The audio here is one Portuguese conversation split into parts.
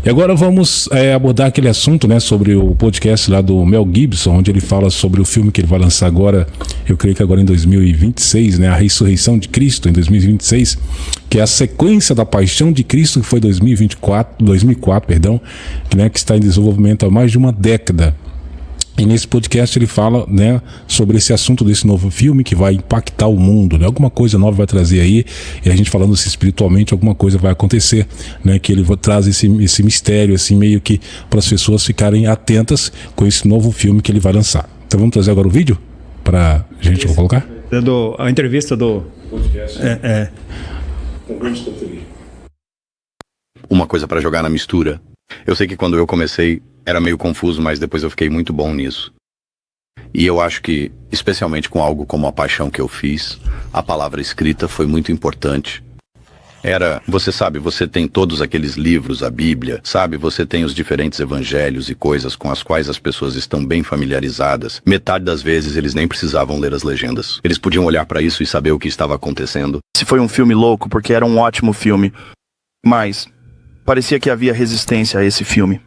E agora vamos abordar aquele assunto, né, sobre o podcast lá do Mel Gibson, onde ele fala sobre o filme que ele vai lançar agora, eu creio que agora em 2026, né, A Ressurreição de Cristo, em 2026, que é a sequência da Paixão de Cristo, que foi 2004, perdão, né, que está em desenvolvimento há mais de uma década. E nesse podcast ele fala, né, sobre esse assunto desse novo filme que vai impactar o mundo, né? Alguma coisa nova vai trazer aí, e a gente falando assim, espiritualmente, alguma coisa vai acontecer, né? Que ele traz esse mistério, assim, meio que para as pessoas ficarem atentas com esse novo filme que ele vai lançar. Então vamos trazer agora o vídeo para a gente colocar? A entrevista do podcast. Uma coisa para jogar na mistura. Eu sei que quando eu comecei era meio confuso, mas depois eu fiquei muito bom nisso. E eu acho que, especialmente com algo como a paixão que eu fiz, a palavra escrita foi muito importante. Você sabe, você tem todos aqueles livros, a Bíblia, sabe? Você tem os diferentes evangelhos e coisas com as quais as pessoas estão bem familiarizadas. Metade das vezes eles nem precisavam ler as legendas. Eles podiam olhar para isso e saber o que estava acontecendo. Esse foi um filme louco, porque era um ótimo filme. Mas parecia que havia resistência a esse filme.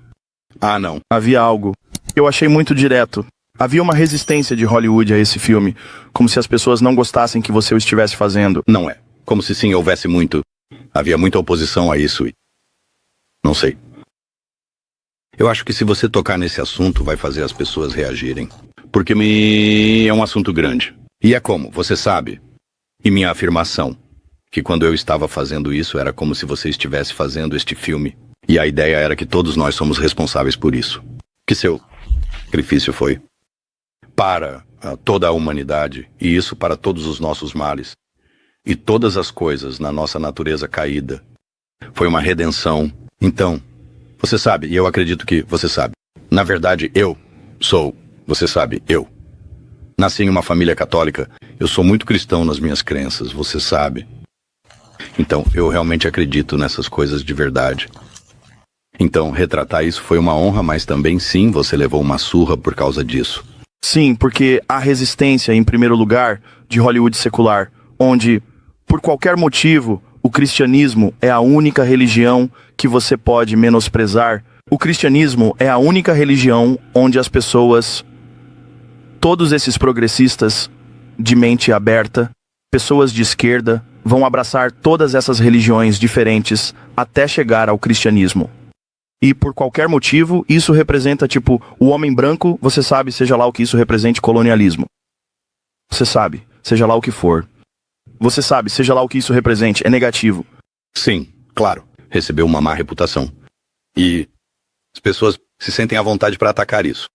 Ah, não. Havia algo. Eu achei muito direto. Havia uma resistência de Hollywood a esse filme, como se as pessoas não gostassem que você o estivesse fazendo. Não é. Como se sim houvesse muito. Havia muita oposição a isso e... não sei. Eu acho que se você tocar nesse assunto, vai fazer as pessoas reagirem. Porque é um assunto grande. E é como, você sabe. E minha afirmação, que quando eu estava fazendo isso, era como se você estivesse fazendo este filme. E a ideia era que todos nós somos responsáveis por isso. Que seu sacrifício foi para toda a humanidade, e isso para todos os nossos males. E todas as coisas na nossa natureza caída. Foi uma redenção. Então, você sabe, e eu acredito que você sabe. Na verdade, você sabe, eu. Nasci em uma família católica. Eu sou muito cristão nas minhas crenças, você sabe. Então, eu realmente acredito nessas coisas de verdade. Então, retratar isso foi uma honra, mas também sim, você levou uma surra por causa disso. Sim, porque há resistência, em primeiro lugar, de Hollywood secular, onde, por qualquer motivo, o cristianismo é a única religião que você pode menosprezar. O cristianismo é a única religião onde as pessoas, todos esses progressistas de mente aberta, pessoas de esquerda, vão abraçar todas essas religiões diferentes até chegar ao cristianismo. E por qualquer motivo, isso representa, tipo, o homem branco, você sabe, seja lá o que isso represente, colonialismo. Você sabe, seja lá o que for. Você sabe, seja lá o que isso represente, é negativo. Sim, claro, recebeu uma má reputação. E as pessoas se sentem à vontade para atacar isso.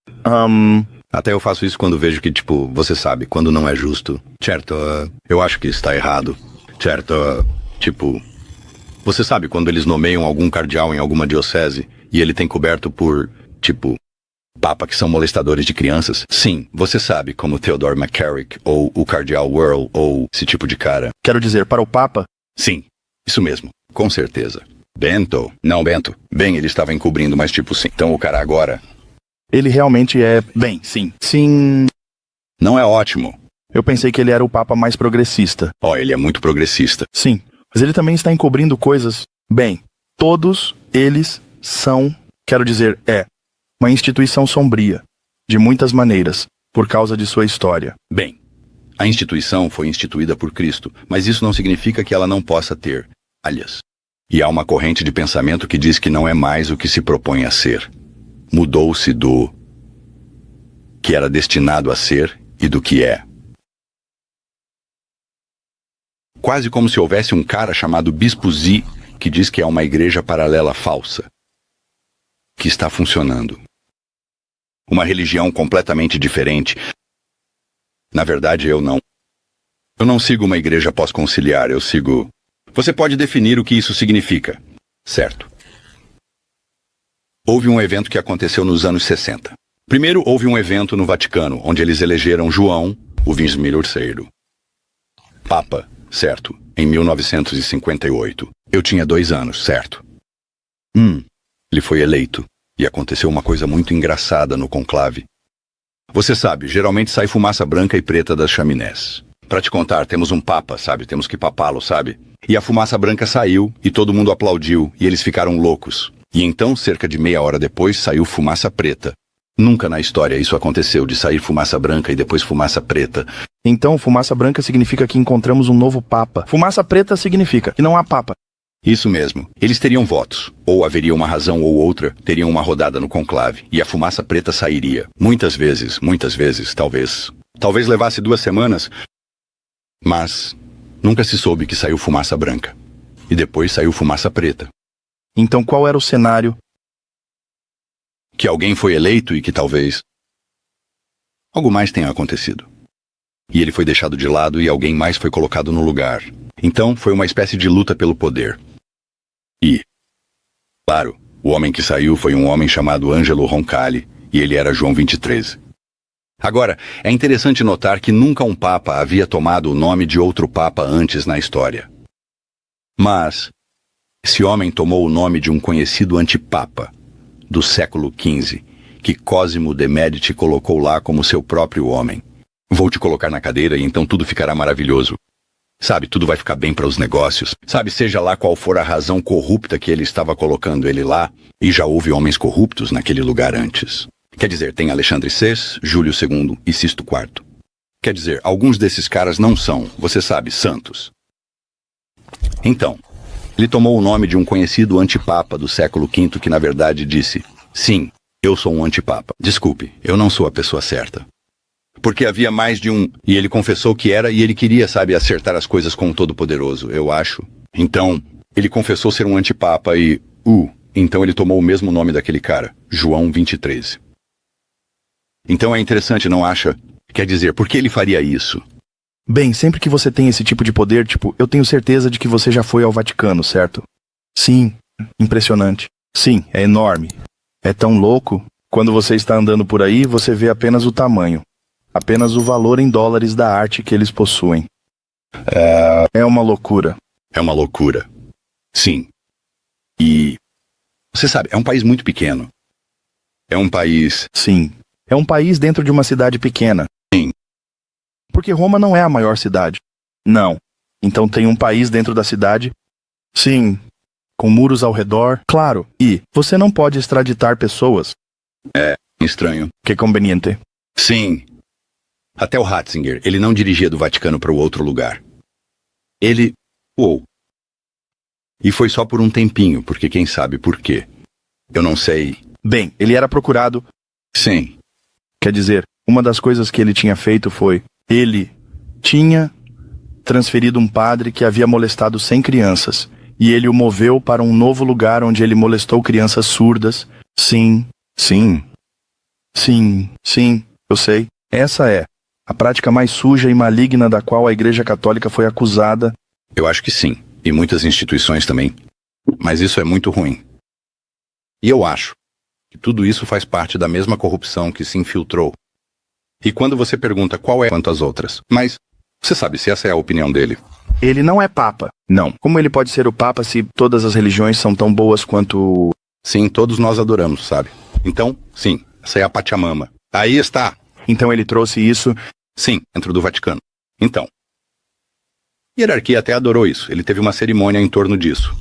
Até eu faço isso quando vejo que, tipo, você sabe, quando não é justo. Certo, eu acho que está errado. Certo, tipo... Você sabe quando eles nomeiam algum cardeal em alguma diocese e ele tem coberto por, tipo, papa que são molestadores de crianças? Sim, você sabe, como Theodore McCarrick ou o cardeal Wuerl ou esse tipo de cara. Quero dizer, para o papa? Sim, isso mesmo, com certeza. Bento? Não, Bento. Bem, ele estava encobrindo, mas tipo, sim. Então o cara agora... Ele realmente é... Bem, sim. Sim... Não é ótimo. Eu pensei que ele era o papa mais progressista. Ele é muito progressista. Sim. Mas ele também está encobrindo coisas... Bem, todos eles são... Quero dizer, uma instituição sombria. De muitas maneiras. Por causa de sua história. Bem, a instituição foi instituída por Cristo. Mas isso não significa que ela não possa ter falhas. E há uma corrente de pensamento que diz que não é mais o que se propõe a ser. Mudou-se do... que era destinado a ser e do que é. Quase como se houvesse um cara chamado Bispo Z, que diz que é uma igreja paralela falsa, que está funcionando. Uma religião completamente diferente. Na verdade, eu não sigo uma igreja pós-conciliar, eu sigo... Você pode definir o que isso significa, certo? Houve um evento que aconteceu nos anos 60. Primeiro, houve um evento no Vaticano, onde eles elegeram João, o 23º, Papa. Certo, em 1958. Eu tinha 2 anos, certo? Ele foi eleito, e aconteceu uma coisa muito engraçada no conclave. Você sabe, geralmente sai fumaça branca e preta das chaminés. Pra te contar, temos um papa, sabe? Temos que papá-lo, sabe? E a fumaça branca saiu, e todo mundo aplaudiu, e eles ficaram loucos. E então, cerca de meia hora depois, saiu fumaça preta. Nunca na história isso aconteceu, de sair fumaça branca e depois fumaça preta. Então, fumaça branca significa que encontramos um novo papa. Fumaça preta significa que não há papa. Isso mesmo. Eles teriam votos. Ou haveria uma razão ou outra, teriam uma rodada no conclave. E a fumaça preta sairia. Muitas vezes, talvez. Talvez levasse 2 semanas. Mas nunca se soube que saiu fumaça branca. E depois saiu fumaça preta. Então, qual era o cenário? Que alguém foi eleito e que talvez algo mais tenha acontecido. E ele foi deixado de lado e alguém mais foi colocado no lugar. Então, foi uma espécie de luta pelo poder. E, claro, o homem que saiu foi um homem chamado Angelo Roncalli, e ele era João 23. Agora, é interessante notar que nunca um papa havia tomado o nome de outro papa antes na história. Mas esse homem tomou o nome de um conhecido antipapa do século XV, que Cosimo de Medici colocou lá como seu próprio homem. Vou te colocar na cadeira e então tudo ficará maravilhoso. Sabe, tudo vai ficar bem para os negócios. Sabe, seja lá qual for a razão corrupta que ele estava colocando ele lá, e já houve homens corruptos naquele lugar antes. Quer dizer, tem Alexandre VI, Júlio II e Sisto IV. Quer dizer, alguns desses caras não são, você sabe, santos. Então, ele tomou o nome de um conhecido antipapa do século V que na verdade disse: sim, eu sou um antipapa. Desculpe, eu não sou a pessoa certa. Porque havia mais de um, e ele confessou que era, e ele queria, sabe, acertar as coisas com o Todo-Poderoso, eu acho. Então, ele confessou ser um antipapa e, então ele tomou o mesmo nome daquele cara, João 23. Então é interessante, não acha? Quer dizer, por que ele faria isso? Bem, sempre que você tem esse tipo de poder, eu tenho certeza de que você já foi ao Vaticano, certo? Sim, impressionante. Sim, é enorme. É tão louco. Quando você está andando por aí, você vê apenas o tamanho. Apenas o valor em dólares da arte que eles possuem. É uma loucura. É uma loucura. Sim. E, você sabe, é um país muito pequeno. É um país... Sim. É um país dentro de uma cidade pequena. Sim. Porque Roma não é a maior cidade. Não. Então tem um país dentro da cidade? Sim. Com muros ao redor? Claro. E você não pode extraditar pessoas. É estranho. Que conveniente. Sim. Até o Ratzinger, ele não dirigia do Vaticano para o outro lugar. Ele... E foi só por um tempinho, porque quem sabe por quê. Eu não sei. Bem, ele era procurado. Sim. Quer dizer, uma das coisas que ele tinha feito foi... Ele tinha transferido um padre que havia molestado 100 crianças. E ele o moveu para um novo lugar onde ele molestou crianças surdas. Sim. Sim. Sim. Sim. Eu sei. Essa é a prática mais suja e maligna da qual a Igreja Católica foi acusada. Eu acho que sim. E muitas instituições também. Mas isso é muito ruim. E eu acho que tudo isso faz parte da mesma corrupção que se infiltrou. E quando você pergunta qual é quanto às outras, mas você sabe se essa é a opinião dele. Ele não é papa. Não. Como ele pode ser o papa se todas as religiões são tão boas quanto... Sim, todos nós adoramos, sabe? Então, sim, essa é a Pachamama. Aí está. Então ele trouxe isso... Sim, dentro do Vaticano. Então, a hierarquia até adorou isso. Ele teve uma cerimônia em torno disso.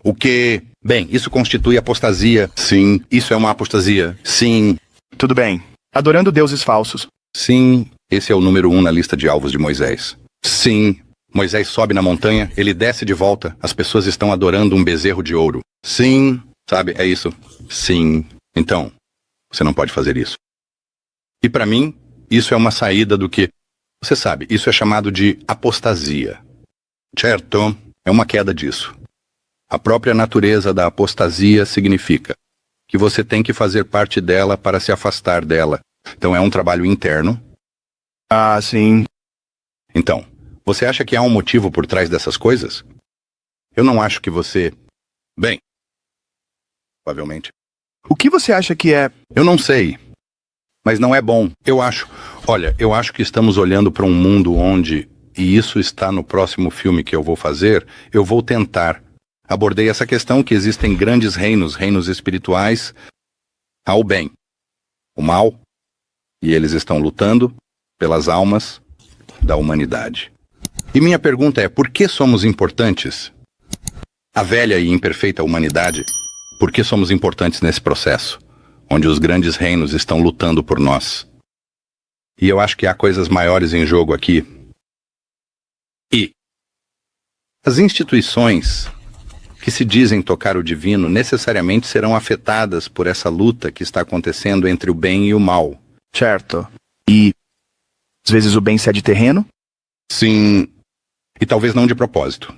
O que... Bem, isso constitui apostasia. Sim, isso é uma apostasia. Sim. Tudo bem. Adorando deuses falsos. Sim, esse é o número 1 na lista de alvos de Moisés. Sim, Moisés sobe na montanha, ele desce de volta, as pessoas estão adorando um bezerro de ouro. Sim, sabe, é isso. Sim. Então, você não pode fazer isso. E para mim, isso é uma saída do que... Você sabe, isso é chamado de apostasia. Certo? É uma queda disso. A própria natureza da apostasia significa que você tem que fazer parte dela para se afastar dela. Então é um trabalho interno. Ah, sim. Então, você acha que há um motivo por trás dessas coisas? Eu não acho que você... Bem, provavelmente. O que você acha que é... Eu não sei. Mas não é bom. Eu acho... Olha, eu acho que estamos olhando para um mundo onde... E isso está no próximo filme que eu vou fazer. Eu vou tentar. Abordei essa questão que existem grandes reinos, reinos espirituais. Há o bem, o mal, e eles estão lutando pelas almas da humanidade. E minha pergunta é, por que somos importantes? A velha e imperfeita humanidade Por que somos importantes nesse processo, onde os grandes reinos estão lutando por nós. E eu acho que há coisas maiores em jogo aqui. E as instituições que se dizem tocar o divino necessariamente serão afetadas por essa luta que está acontecendo entre o bem e o mal. Certo. E às vezes o bem cede terreno? Sim, e talvez não de propósito.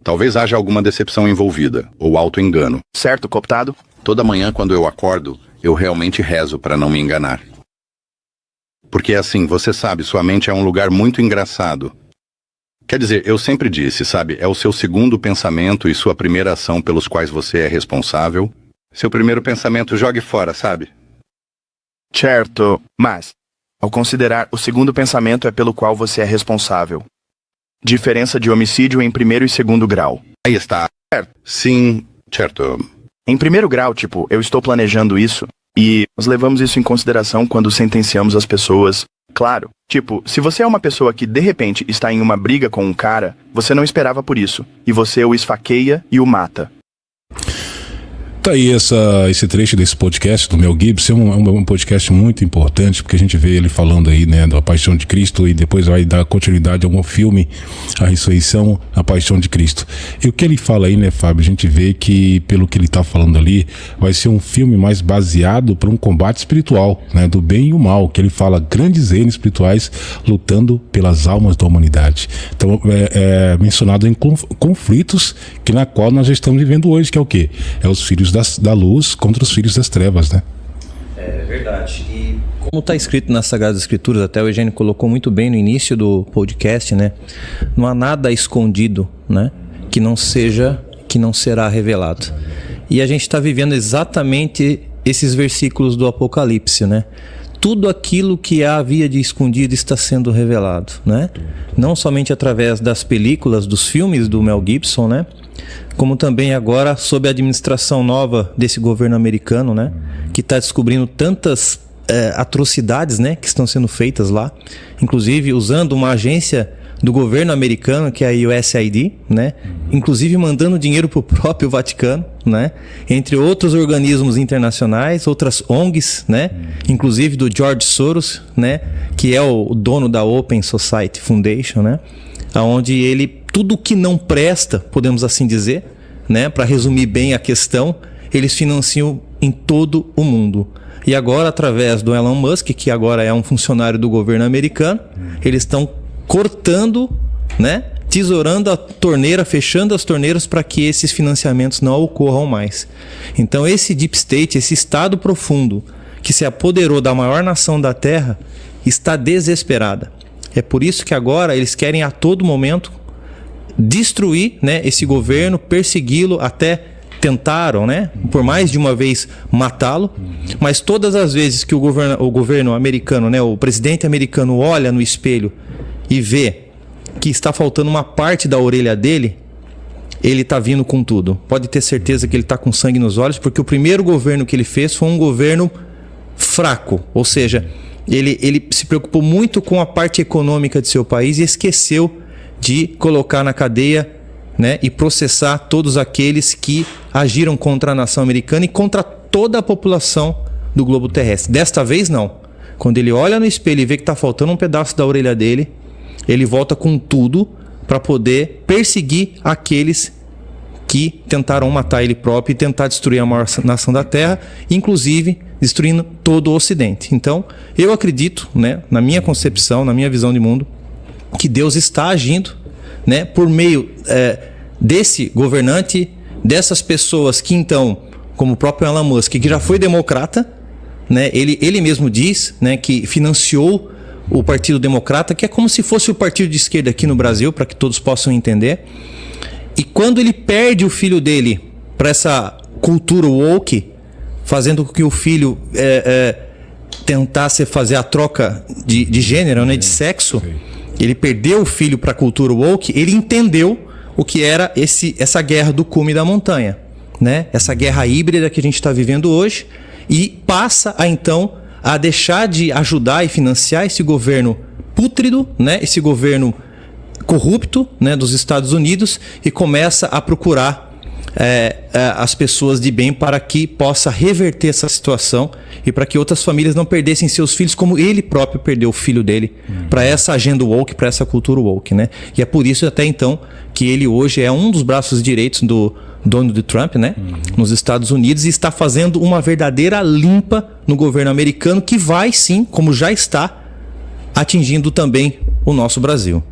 Talvez haja alguma decepção envolvida, ou auto-engano. Certo, cooptado? Toda manhã, quando eu acordo, eu realmente rezo para não me enganar. Porque assim, você sabe, sua mente é um lugar muito engraçado. Quer dizer, eu sempre disse, sabe, é o seu segundo pensamento e sua primeira ação pelos quais você é responsável. Seu primeiro pensamento jogue fora, sabe? Certo, mas, ao considerar, o segundo pensamento é pelo qual você é responsável. Diferença de homicídio em primeiro e segundo grau. Aí está. Certo. Sim, certo. Em primeiro grau, tipo, eu estou planejando isso, e nós levamos isso em consideração quando sentenciamos as pessoas. Claro, tipo, se você é uma pessoa que de repente está em uma briga com um cara, você não esperava por isso, e você o esfaqueia e o mata. Tá aí esse trecho desse podcast do Mel Gibson, um podcast muito importante, porque a gente vê ele falando aí, né, da paixão de Cristo, e depois vai dar continuidade a um filme, a ressurreição, a paixão de Cristo. E o que ele fala aí, né, Fábio, a gente vê que, pelo que ele tá falando ali, vai ser um filme mais baseado para um combate espiritual, né, do bem e o mal, que ele fala grandes reinos espirituais lutando pelas almas da humanidade. Então, é mencionado em conflitos que na qual nós já estamos vivendo hoje, que é o quê? É os filhos da luz contra os filhos das trevas, né? É verdade. E como está escrito nas Sagradas Escrituras, até o Eugênio colocou muito bem no início do podcast, né? Não há nada escondido, né? Que não será revelado. E a gente está vivendo exatamente esses versículos do Apocalipse, né? Tudo aquilo que havia de escondido está sendo revelado, né? Não somente através das películas, dos filmes do Mel Gibson, né? Como também agora sob a administração nova desse governo americano, né? Que está descobrindo tantas atrocidades, né? Que estão sendo feitas lá, inclusive usando uma agência do governo americano, que é a USAID, né? Inclusive mandando dinheiro para o próprio Vaticano, né? Entre outros organismos internacionais, outras ONGs, né? Inclusive do George Soros, né? Que é o dono da Open Society Foundation, né? Onde ele, tudo que não presta, podemos assim dizer, né? Para resumir bem a questão, eles financiam em todo o mundo. E agora, através do Elon Musk, que agora é um funcionário do governo americano, eles estão cortando, né? Tesourando a torneira, fechando as torneiras para que esses financiamentos não ocorram mais. Então esse Deep State, esse estado profundo que se apoderou da maior nação da Terra, está desesperada. É por isso que agora eles querem a todo momento destruir, né, esse governo, persegui-lo, até tentaram, né, por mais de uma vez matá-lo, mas todas as vezes que o governo americano, né, o presidente americano olha no espelho e vê que está faltando uma parte da orelha dele, ele está vindo com tudo. Pode ter certeza que ele está com sangue nos olhos, porque o primeiro governo que ele fez foi um governo fraco, ou seja, ele se preocupou muito com a parte econômica de seu país e esqueceu de colocar na cadeia, né, e processar todos aqueles que agiram contra a nação americana e contra toda a população do globo terrestre. Desta vez não. Quando ele olha no espelho e vê que está faltando um pedaço da orelha dele, ele volta com tudo para poder perseguir aqueles que tentaram matar ele próprio e tentar destruir a maior nação da Terra, inclusive destruindo todo o Ocidente. Então, eu acredito, né, na minha concepção, na minha visão de mundo, que Deus está agindo, né, por meio desse governante, dessas pessoas que então, como o próprio Elon Musk, que já foi democrata, né, ele mesmo diz, né, que financiou o Partido Democrata, que é como se fosse o partido de esquerda aqui no Brasil, para que todos possam entender. E quando ele perde o filho dele para essa cultura woke, fazendo com que o filho tentasse fazer a troca de gênero, né, de sexo, ele perdeu o filho para a cultura woke, ele entendeu o que era essa guerra do cume da montanha, né? Essa guerra híbrida que a gente está vivendo hoje, e passa então a deixar de ajudar e financiar esse governo pútrido, né? Esse governo corrupto, né, dos Estados Unidos, e começa a procurar as pessoas de bem para que possa reverter essa situação e para que outras famílias não perdessem seus filhos como ele próprio perdeu o filho dele para essa agenda woke, para essa cultura woke, né? E é por isso até então que ele hoje é um dos braços direitos do Donald Trump, né? Nos Estados Unidos, e está fazendo uma verdadeira limpa no governo americano que vai sim, como já está, atingindo também o nosso Brasil.